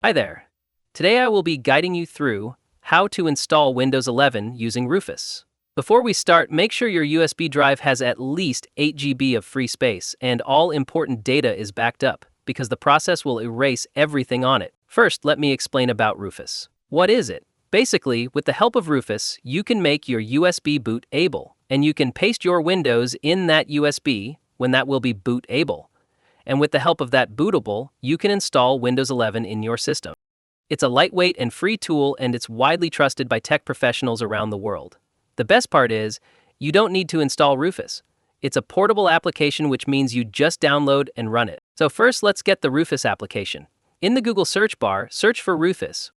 Hi there. Today I will be guiding you through how to install Windows 11 using Rufus. Before we start, make sure your USB drive has at least 8 GB of free space and all important data is backed up, because the process will erase everything on it. First, let me explain about Rufus. What is it? Basically, with the help of Rufus, you can make your USB boot able, and you can paste your Windows in that USB when that will be boot able. And with the help of that bootable, you can install Windows 11 in your system. It's a lightweight and free tool, and it's widely trusted by tech professionals around the world. The best part is, you don't need to install Rufus. It's a portable application, which means you just download and run it. So first, let's get the Rufus application. In the Google search bar, search for Rufus.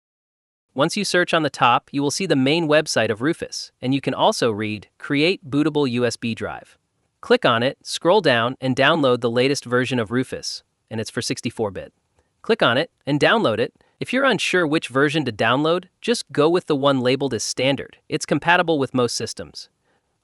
Once you search on the top, you will see the main website of Rufus, and you can also read Create Bootable USB Drive. Click on it, scroll down, and download the latest version of Rufus, and it's for 64-bit. Click on it and download it. If you're unsure which version to download, just go with the one labeled as standard. It's compatible with most systems.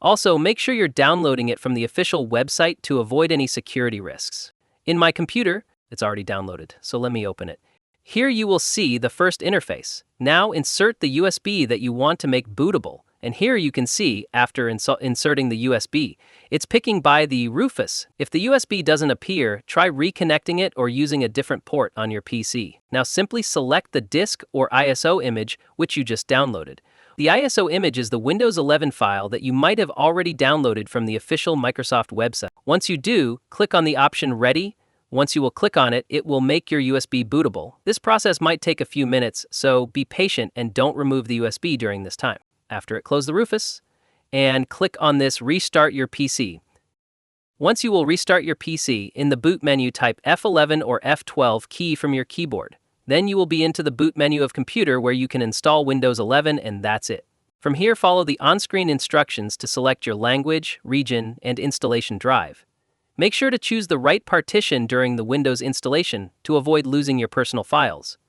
Also, make sure you're downloading it from the official website to avoid any security risks. In my computer, it's already downloaded, so let me open it. Here you will see the first interface. Now insert the USB that you want to make bootable. And here you can see, after inserting the USB, it's picking by the Rufus. If the USB doesn't appear, try reconnecting it or using a different port on your PC. Now simply select the disk or ISO image which you just downloaded. The ISO image is the Windows 11 file that you might have already downloaded from the official Microsoft website. Once you do, click on the option Ready. Once you will click on it, it will make your USB bootable. This process might take a few minutes, so be patient and don't remove the USB during this time. After it, close the Rufus and click on this Restart Your PC. Once you will restart your PC, in the boot menu type F11 or F12 key from your keyboard. Then you will be into the boot menu of computer where you can install Windows 11, and that's it. From here, follow the on-screen instructions to select your language, region, and installation drive. Make sure to choose the right partition during the Windows installation to avoid losing your personal files.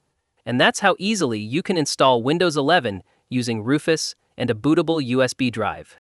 And that's how easily you can install Windows 11 using Rufus and a bootable USB drive.